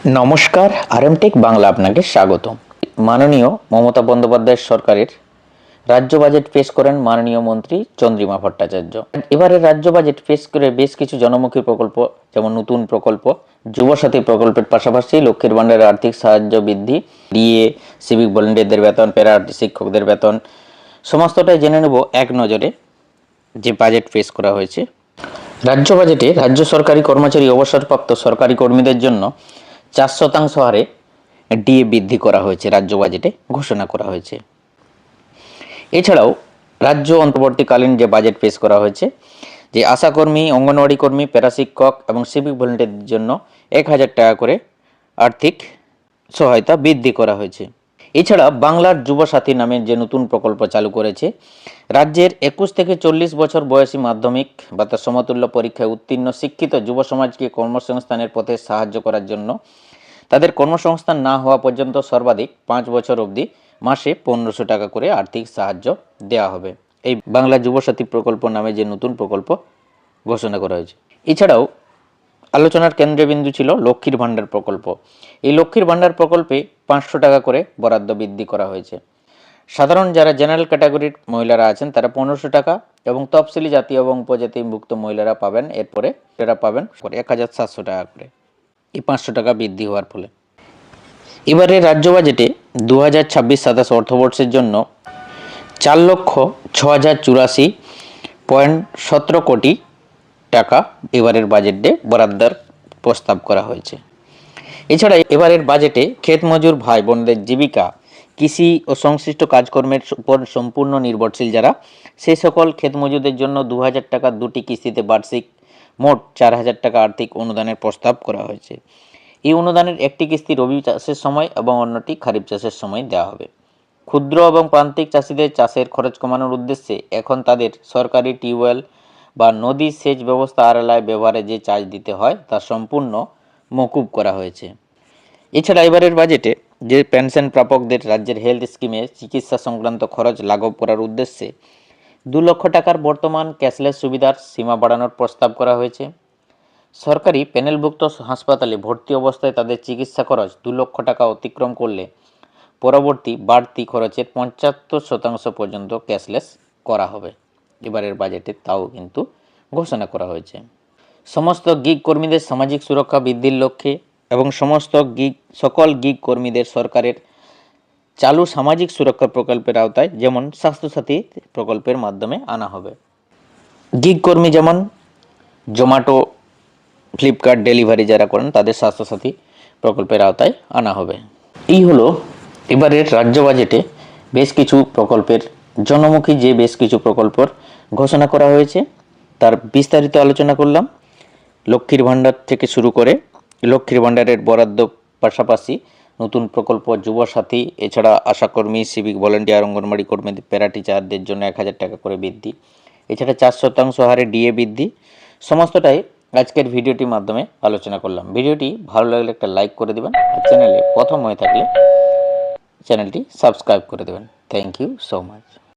নমস্কার, আরএমটেক বাংলা আপনাকে স্বাগত। মাননীয় মমতা বন্দ্যোপাধ্যায় সরকারের রাজ্য বাজেট পেশ করেন মাননীয় মন্ত্রী চন্দ্রিমা ভট্টাচার্য। এবারে রাজ্য বাজেট পেশ করে বেশ কিছু জনমুখী প্রকল্প, যেমন নতুন প্রকল্প, যুবসাথী প্রকল্পের পাশাপাশি লক্ষ্মীর ভাণ্ডারের আর্থিক সাহায্য বৃদ্ধি, ডিএ, সিভিক ভলেন্টিয়ারদের বেতন, প্যারা শিক্ষকদের বেতন, সমস্তটাই জেনে নেব এক নজরে যে বাজেট পেশ করা হয়েছে। রাজ্য বাজেটে রাজ্য সরকারি কর্মচারী, অবসরপ্রাপ্ত সরকারি কর্মীদের জন্য 4% হারে ডিএ বৃদ্ধি করা হয়েছে, রাজ্য বাজেটে ঘোষণা করা হয়েছে। এছাড়াও রাজ্য অন্তর্বর্তীকালীন যে বাজেট পেশ করা হয়েছে, যে আশাকর্মী, অঙ্গনওয়াড়ি কর্মী, প্যারাশিক্ষক এবং সিভিক ভলেন্টিয়ারদের জন্য 1000 টাকা করে আর্থিক সহায়তা বৃদ্ধি করা হয়েছে। এছাড়া বাংলার যুবসাথী নামে যে নতুন প্রকল্প চালু করেছে, রাজ্যের 21 থেকে 40 বছর বয়সী মাধ্যমিক বা তার সমতুল্য পরীক্ষায় উত্তীর্ণ শিক্ষিত যুব সমাজকে কর্মসংস্থানের পথে সাহায্য করার জন্য তাদের কর্মসংস্থান না হওয়া পর্যন্ত সর্বাধিক 5 বছর অবধি মাসে 1500 টাকা করে আর্থিক সাহায্য দেওয়া হবে। এই বাংলা যুবসাথী প্রকল্প নামে যে নতুন প্রকল্প ঘোষণা করা হয়েছে। এছাড়াও আলোচনার কেন্দ্রবিন্দু ছিল লক্ষ্মীর ভাণ্ডার প্রকল্প। এই লক্ষ্মীর ভাণ্ডার প্রকল্পে 500 টাকা করে বরাদ্দ বৃদ্ধি করা হয়েছে। সাধারণ যারা জেনারেল ক্যাটাগরির মহিলারা আছেন তারা 1500 টাকা এবং তফসিলি জাতি এবং উপজাতিভুক্ত মহিলারা পাবেন, এরপরে এরা পাবেন 1700 টাকা করে, এই 500 টাকা বৃদ্ধি হওয়ার ফলে। এবারে রাজ্য বাজেটে 2026-27 অর্থবর্ষের জন্য 4,06,84.17 কোটি টাকা এবারের বাজেটে বরাদ্দের প্রস্তাব করা হয়েছে। এছাড়া এবারের বাজেটে ক্ষেত মজুর ভাই বোনদের জীবিকা, কৃষি ও সংশ্লিষ্ট কাজকর্মের উপর সম্পূর্ণ নির্ভরশীল যারা, সেই সকল ক্ষেত মজুরদের জন্য 2000 টাকা দুটি কিস্তিতে বার্ষিক মোট 4000 টাকা আর্থিক অনুদানের প্রস্তাব করা হয়েছে। এই অনুদানের একটি কিস্তি রবি চাষের সময় এবং অন্যটি খারিফ চাষের সময় দেওয়া হবে। ক্ষুদ্র এবং প্রান্তিক চাষিদের চাষের খরচ কমানোর উদ্দেশ্যে এখন তাদের সরকারি টিউবওয়েল বা নদী সেচ ব্যবস্থা আড়ালায় ব্যবহারে যে চার্জ দিতে হয় তা সম্পূর্ণ মকুব করা হয়েছে। এছাড়া এবারের বাজেটে যে পেনশন প্রাপকদের রাজ্যের হেলথ স্কিমে চিকিৎসা সংক্রান্ত খরচ লাঘব করার উদ্দেশ্যে 2 লক্ষ টাকার বর্তমান ক্যাশলেস সুবিধার সীমা বাড়ানোর প্রস্তাব করা হয়েছে। সরকারি প্যানেলভুক্ত হাসপাতালে ভর্তি অবস্থায় তাদের চিকিৎসা খরচ 2 লক্ষ টাকা অতিক্রম করলে পরবর্তী বাড়তি খরচের 75% পর্যন্ত ক্যাশলেস করা হবে। এবারের বাজেটে তাও কিন্তু ঘোষণা করা হয়েছে। সমস্ত গিগ কর্মীদের সামাজিক সুরক্ষা বৃদ্ধির লক্ষ্যে এবং সকল গিগ কর্মীদের সরকারের চালু সামাজিক সুরক্ষা প্রকল্পের আওতায়, যেমন স্বাস্থ্যসাথী প্রকল্পের মাধ্যমে আনা হবে। গিগ কর্মী যেমন জোম্যাটো, ফ্লিপকার্ট ডেলিভারি যারা করেন তাদের স্বাস্থ্যসাথী প্রকল্পের আওতায় আনা হবে। এই হলো এবারের রাজ্য বাজেটে বেশ কিছু প্রকল্পের, জনমুখী যে বেশ কিছু প্রকল্পের ঘোষণা করা হয়েছে তার বিস্তারিত আলোচনা করলাম। লক্ষ্মীর ভাণ্ডার থেকে শুরু করে লক্ষ্মীর ভাণ্ডারের বরাদ্দ, পাশাপাশি নতুন প্রকল্প যুবসাথী, এছাড়া আশাকর্মী, সিভিক ভলেন্টিয়ার, অঙ্গনওয়াড়ি কর্মীদের, প্যারা টিচারদের জন্য 1000 টাকা করে বৃদ্ধি, এছাড়া 4% হারে ডিএ বৃদ্ধি, সমস্তটাই আজকের ভিডিওটির মাধ্যমে আলোচনা করলাম। ভিডিওটি ভালো লাগলে একটা লাইক করে দেবেন, আর চ্যানেলে প্রথম হয়ে থাকলে চ্যানেলটি সাবস্ক্রাইব করে দেবেন। Thank you so much.